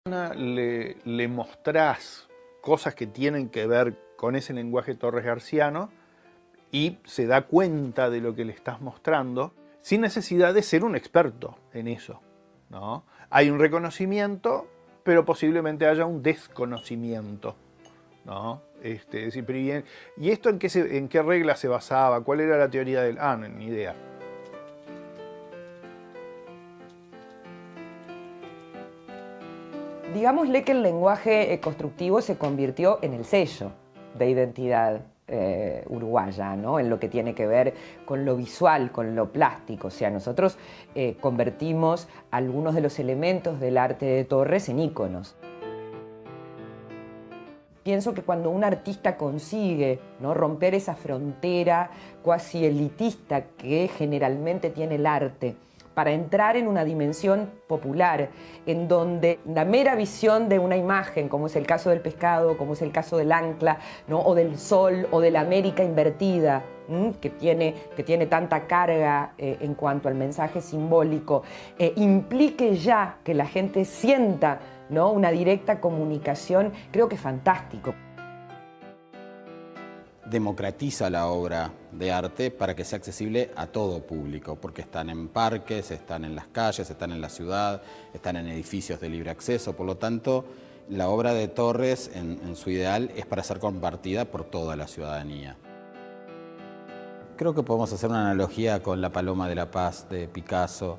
Le mostrás cosas que tienen que ver con ese lenguaje Torres Garciano y se da cuenta de lo que le estás mostrando sin necesidad de ser un experto en eso, ¿no? Hay un reconocimiento, pero posiblemente haya un desconocimiento, ¿no? Es decir, pero ¿y esto en qué regla se basaba? ¿Cuál era la teoría del...? Ah, no, ni idea. Digámosle que el lenguaje constructivo se convirtió en el sello de identidad uruguaya, ¿no? En lo que tiene que ver con lo visual, con lo plástico. O sea, nosotros convertimos algunos de los elementos del arte de Torres en íconos. Pienso que cuando un artista consigue, ¿no?, romper esa frontera cuasi elitista que generalmente tiene el arte, para entrar en una dimensión popular, en donde la mera visión de una imagen, como es el caso del pescado, como es el caso del ancla, ¿no?, o del sol, o de la América invertida, que tiene tanta carga en cuanto al mensaje simbólico, implique ya que la gente sienta, ¿no?, una directa comunicación, creo que es fantástico. Democratiza la obra de arte para que sea accesible a todo público, porque están en parques, están en las calles, están en la ciudad, están en edificios de libre acceso. Por lo tanto, la obra de Torres, en su ideal, es para ser compartida por toda la ciudadanía. Creo que podemos hacer una analogía con La Paloma de la Paz de Picasso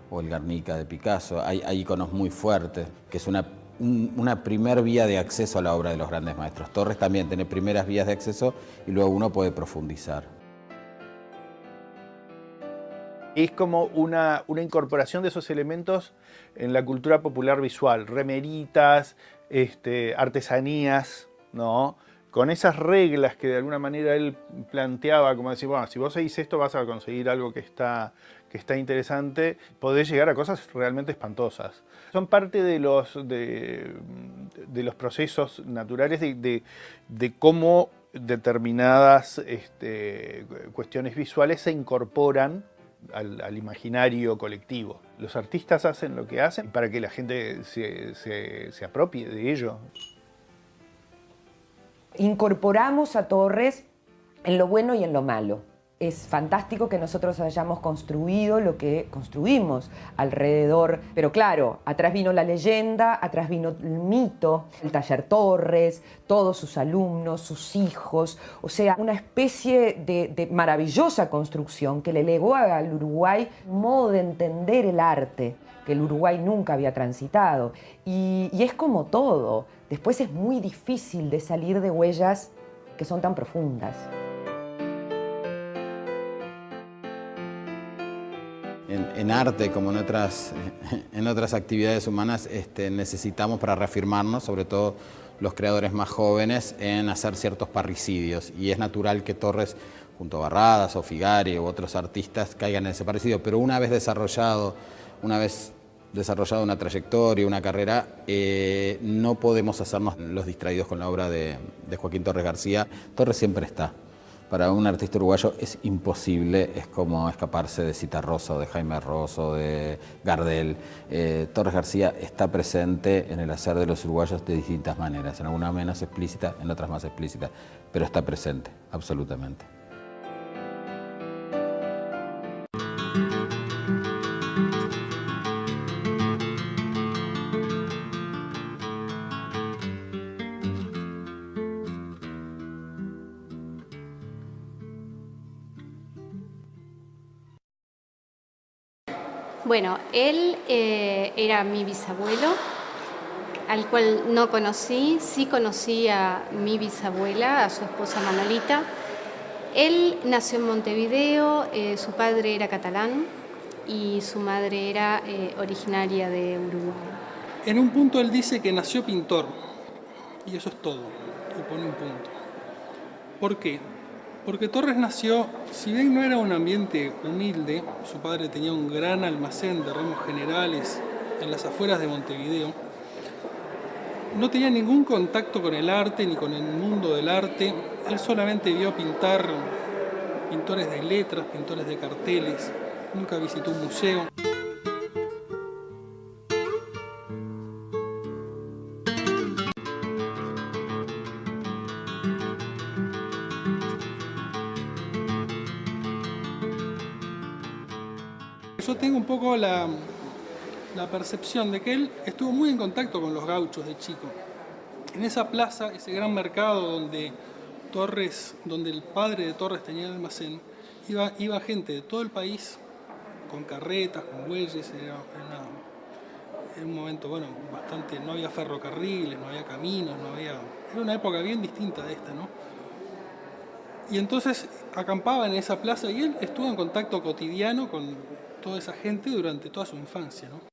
o el Guernica de Picasso. Hay iconos muy fuertes, que es una primer vía de acceso a la obra de los grandes maestros. Torres también tiene primeras vías de acceso y luego uno puede profundizar. Es como una incorporación de esos elementos en la cultura popular visual, remeritas, artesanías, ¿no?, con esas reglas que de alguna manera él planteaba, como decir, bueno, si vos seguís esto vas a conseguir algo que está interesante, podés llegar a cosas realmente espantosas. Son parte de los procesos naturales de cómo determinadas cuestiones visuales se incorporan al imaginario colectivo. Los artistas hacen lo que hacen para que la gente se apropie de ello. Incorporamos a Torres en lo bueno y en lo malo. Es fantástico que nosotros hayamos construido lo que construimos alrededor, pero claro, atrás vino la leyenda, atrás vino el mito, el taller Torres, todos sus alumnos, sus hijos, o sea, una especie de maravillosa construcción que le legó al Uruguay un modo de entender el arte que el Uruguay nunca había transitado. Y es como todo, después es muy difícil de salir de huellas que son tan profundas. En arte, como en otras actividades humanas, necesitamos para reafirmarnos, sobre todo los creadores más jóvenes, en hacer ciertos parricidios. Y es natural que Torres, junto a Barradas o Figari u otros artistas, caigan en ese parricidio. Pero una vez desarrollado una trayectoria, una carrera, no podemos hacernos los distraídos con la obra de Joaquín Torres García. Torres siempre está. Para un artista uruguayo es imposible, es como escaparse de Citarrosa, de Jaime Ross, de Gardel. Torres García está presente en el hacer de los uruguayos de distintas maneras, en algunas menos explícita, en otras más explícita, pero está presente, absolutamente. Bueno, él era mi bisabuelo, al cual no conocí, sí conocí a mi bisabuela, a su esposa Manolita. Él nació en Montevideo, su padre era catalán y su madre era originaria de Uruguay. En un punto él dice que nació pintor, y eso es todo, y pone un punto. ¿Por qué? Porque Torres nació, si bien no era un ambiente humilde, su padre tenía un gran almacén de remos generales en las afueras de Montevideo, no tenía ningún contacto con el arte ni con el mundo del arte. Él solamente vio pintar pintores de letras, pintores de carteles, nunca visitó un museo. yo tengo un poco la percepción de que él estuvo muy en contacto con los gauchos de chico. En esa plaza, ese gran mercado donde el padre de Torres tenía el almacén, iba gente de todo el país con carretas, con bueyes. Era un momento, bueno, bastante, no había ferrocarriles, no había caminos, era una época bien distinta de esta, ¿no? Y entonces acampaba en esa plaza y él estuvo en contacto cotidiano con toda esa gente durante toda su infancia, ¿no?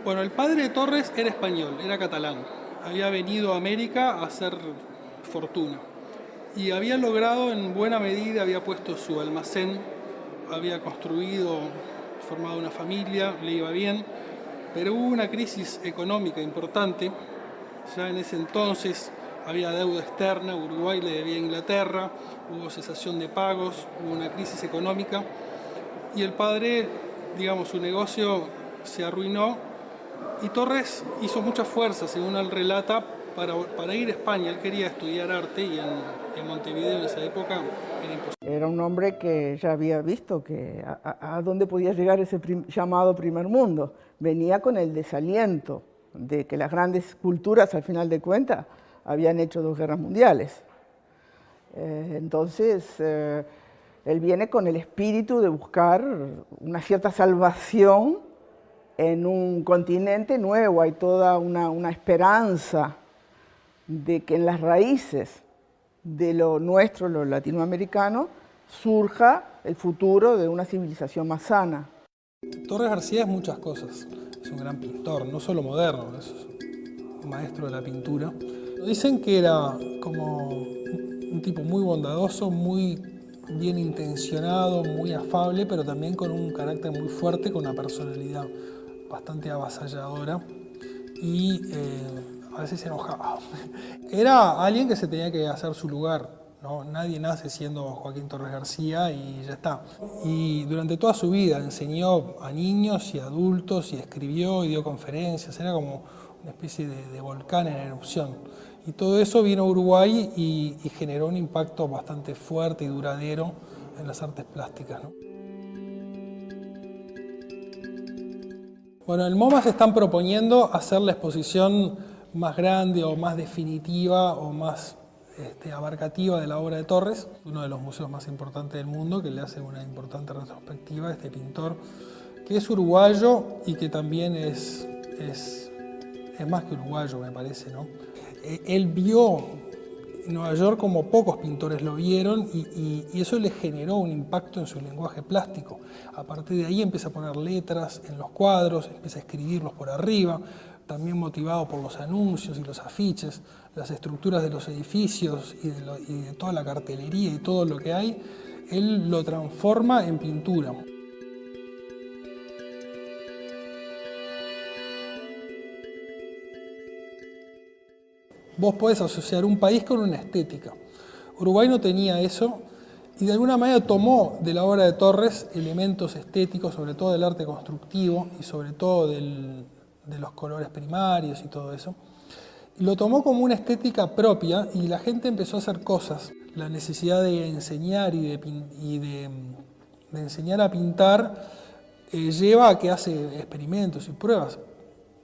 Bueno, el padre de Torres era español, era catalán. Había venido a América a hacer fortuna. Y había logrado en buena medida, había puesto su almacén, había construido, formado una familia, le iba bien. Pero hubo una crisis económica importante. Ya en ese entonces había deuda externa, Uruguay le debía a Inglaterra, hubo cesación de pagos, hubo una crisis económica. Y el padre, digamos, su negocio se arruinó. Y Torres hizo muchas fuerzas, según él relata, para ir a España. Él quería estudiar arte y en Montevideo en esa época era imposible. Era un hombre que ya había visto que a dónde podía llegar ese llamado primer mundo. Venía con el desaliento de que las grandes culturas, al final de cuentas, habían hecho 2 guerras mundiales. Entonces, él viene con el espíritu de buscar una cierta salvación en un continente nuevo. Hay toda una esperanza de que en las raíces de lo nuestro, lo latinoamericano, surja el futuro de una civilización más sana. Torres García es muchas cosas. Es un gran pintor, no solo moderno, es un maestro de la pintura. Dicen que era como un tipo muy bondadoso, muy bien intencionado, muy afable, pero también con un carácter muy fuerte, con una personalidad bastante avasalladora y a veces se enojaba. Era alguien que se tenía que hacer su lugar, ¿no? Nadie nace siendo Joaquín Torres García y ya está. Y durante toda su vida enseñó a niños y adultos y escribió y dio conferencias, era como una especie de volcán en erupción. Y todo eso vino a Uruguay y generó un impacto bastante fuerte y duradero en las artes plásticas, ¿no? Bueno, en el MoMA se están proponiendo hacer la exposición más grande o más definitiva o más abarcativa de la obra de Torres, uno de los museos más importantes del mundo, que le hace una importante retrospectiva a este pintor, que es uruguayo y que también es más que uruguayo, me parece, ¿no? Él vio Nueva York como pocos pintores lo vieron y eso le generó un impacto en su lenguaje plástico. A partir de ahí empieza a poner letras en los cuadros, empieza a escribirlos por arriba, también motivado por los anuncios y los afiches, las estructuras de los edificios y de toda la cartelería y todo lo que hay, él lo transforma en pintura. Vos podés asociar un país con una estética. Uruguay no tenía eso y de alguna manera tomó de la obra de Torres elementos estéticos, sobre todo del arte constructivo y sobre todo de los colores primarios y todo eso. Y lo tomó como una estética propia y la gente empezó a hacer cosas. La necesidad de enseñar y de enseñar a pintar lleva a que hace experimentos y pruebas.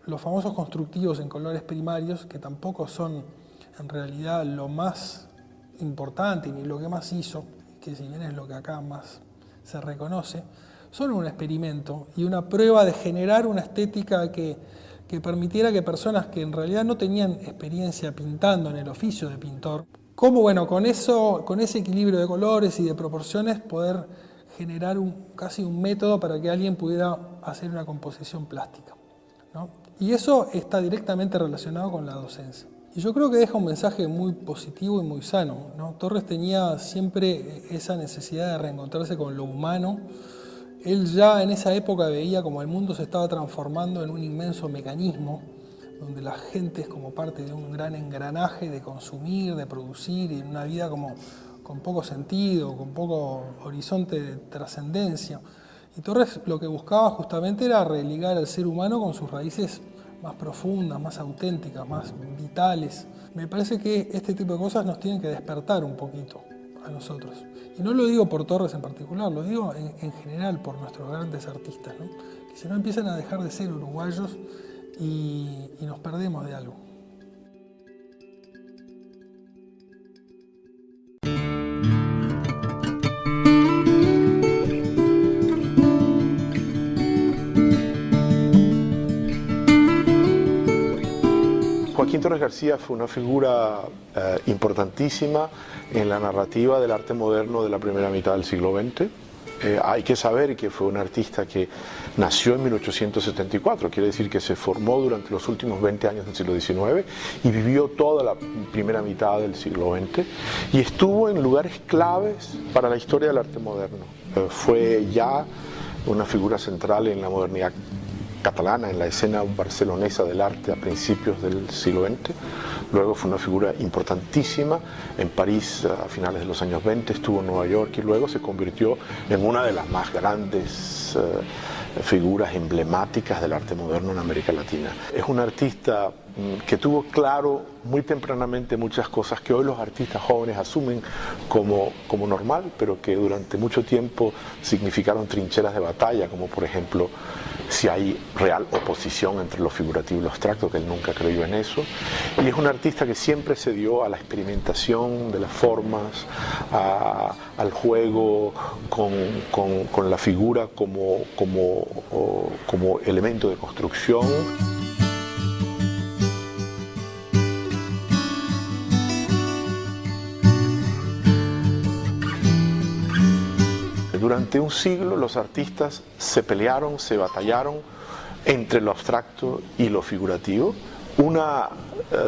Los famosos constructivos en colores primarios, que tampoco son en realidad lo más importante ni lo que más hizo, que si bien es lo que acá más se reconoce, son un experimento y una prueba de generar una estética que permitiera que personas que en realidad no tenían experiencia pintando en el oficio de pintor, como bueno, con ese equilibrio de colores y de proporciones poder generar casi un método para que alguien pudiera hacer una composición plástica, ¿no? Y eso está directamente relacionado con la docencia. Y yo creo que deja un mensaje muy positivo y muy sano, ¿no? Torres tenía siempre esa necesidad de reencontrarse con lo humano. Él ya en esa época veía como el mundo se estaba transformando en un inmenso mecanismo donde la gente es como parte de un gran engranaje de consumir, de producir, y una vida como con poco sentido, con poco horizonte de trascendencia. Y Torres lo que buscaba justamente era religar al ser humano con sus raíces más profundas, más auténticas, más vitales. Me parece que este tipo de cosas nos tienen que despertar un poquito a nosotros. Y no lo digo por Torres en particular, lo digo en general por nuestros grandes artistas, ¿no? Que si no empiezan a dejar de ser uruguayos y nos perdemos de algo. Joaquín Torres García fue una figura importantísima en la narrativa del arte moderno de la primera mitad del siglo XX. Hay que saber que fue un artista que nació en 1874, quiere decir que se formó durante los últimos 20 años del siglo XIX y vivió toda la primera mitad del siglo XX y estuvo en lugares claves para la historia del arte moderno. Fue ya una figura central en la modernidad catalana, en la escena barcelonesa del arte a principios del siglo XX. Luego fue una figura importantísima en París a finales de los años 20, estuvo en Nueva York y luego se convirtió en una de las más grandes figuras emblemáticas del arte moderno en América Latina. Es un artista que tuvo claro muy tempranamente muchas cosas que hoy los artistas jóvenes asumen como normal, pero que durante mucho tiempo significaron trincheras de batalla, como por ejemplo si hay real oposición entre lo figurativo y lo abstracto, que él nunca creyó en eso. Y es un artista que siempre se dio a la experimentación de las formas, al juego con la figura como elemento de construcción. Durante un siglo los artistas se pelearon, se batallaron entre lo abstracto y lo figurativo. Una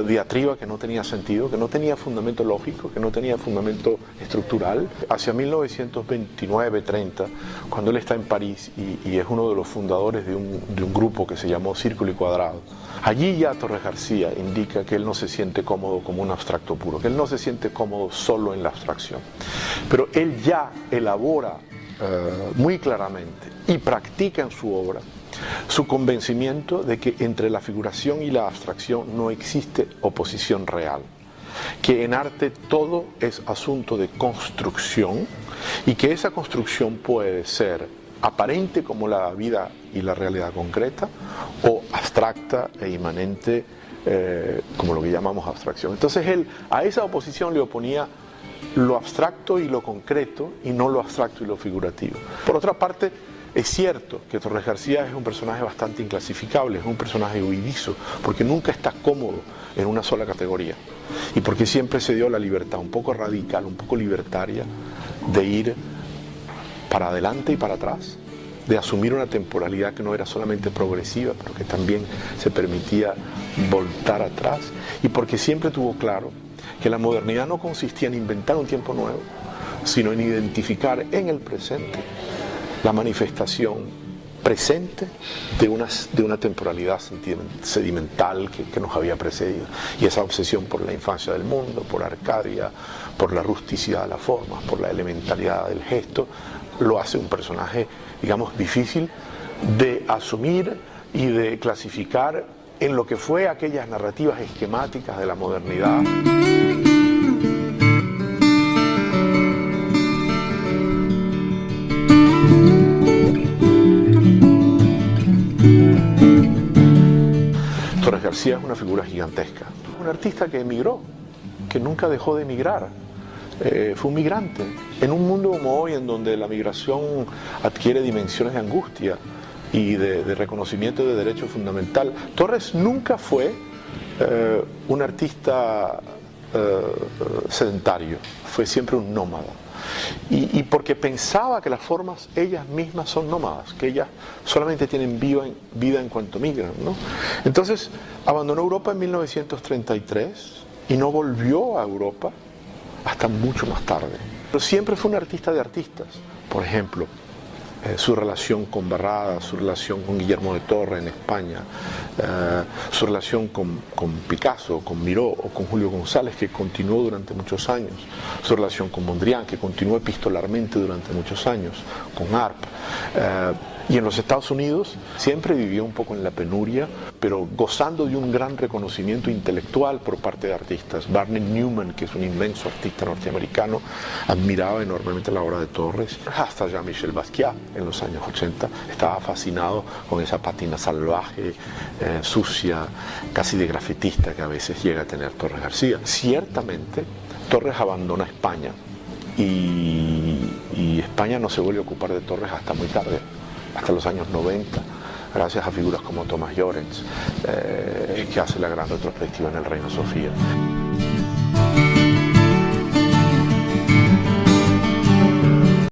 diatriba que no tenía sentido, que no tenía fundamento lógico, que no tenía fundamento estructural. Hacia 1929-30, cuando él está en París y es uno de los fundadores de un grupo que se llamó Círculo y Cuadrado, allí ya Torres García indica que él no se siente cómodo como un abstracto puro, que él no se siente cómodo solo en la abstracción. Pero él ya elabora muy claramente y practica en su obra su convencimiento de que entre la figuración y la abstracción no existe oposición real, que en arte todo es asunto de construcción y que esa construcción puede ser aparente como la vida y la realidad concreta o abstracta e inmanente como lo que llamamos abstracción. Entonces él a esa oposición le oponía lo abstracto y lo concreto y no lo abstracto y lo figurativo. Por otra parte, es cierto que Torres García es un personaje bastante inclasificable, es un personaje huidizo, porque nunca está cómodo en una sola categoría y porque siempre se dio la libertad un poco radical, un poco libertaria, de ir para adelante y para atrás, de asumir una temporalidad que no era solamente progresiva, pero que también se permitía voltar atrás, y porque siempre tuvo claro que la modernidad no consistía en inventar un tiempo nuevo, sino en identificar en el presente la manifestación presente de una temporalidad sedimental que nos había precedido. Y esa obsesión por la infancia del mundo, por Arcadia, por la rusticidad de las formas, por la elementalidad del gesto, lo hace un personaje, digamos, difícil de asumir y de clasificar en lo que fue aquellas narrativas esquemáticas de la modernidad. Torres García es una figura gigantesca, un artista que emigró, que nunca dejó de emigrar. Fue un migrante en un mundo como hoy, en donde la migración adquiere dimensiones de angustia y de reconocimiento de derecho fundamental. Torres nunca fue un artista sedentario, fue siempre un nómada. Y porque pensaba que las formas ellas mismas son nómadas, que ellas solamente tienen vida en cuanto migran, ¿no? Entonces abandonó Europa en 1933 y no volvió a Europa hasta mucho más tarde. Pero siempre fue un artista de artistas. Por ejemplo, su relación con Barrada, su relación con Guillermo de Torre en España, su relación con Picasso, con Miró o con Julio González, que continuó durante muchos años, su relación con Mondrian, que continuó epistolarmente durante muchos años, con Arp. Y en los Estados Unidos siempre vivió un poco en la penuria, pero gozando de un gran reconocimiento intelectual por parte de artistas. Barney Newman, que es un inmenso artista norteamericano, admiraba enormemente la obra de Torres. Hasta Jean-Michel Basquiat, en los años 80, estaba fascinado con esa pátina salvaje, sucia, casi de grafitista que a veces llega a tener Torres García. Ciertamente, Torres abandona España y España no se vuelve a ocupar de Torres hasta muy tarde, hasta los años 90, gracias a figuras como Tomás Llorens, que hace la gran retrospectiva en el Reina Sofía.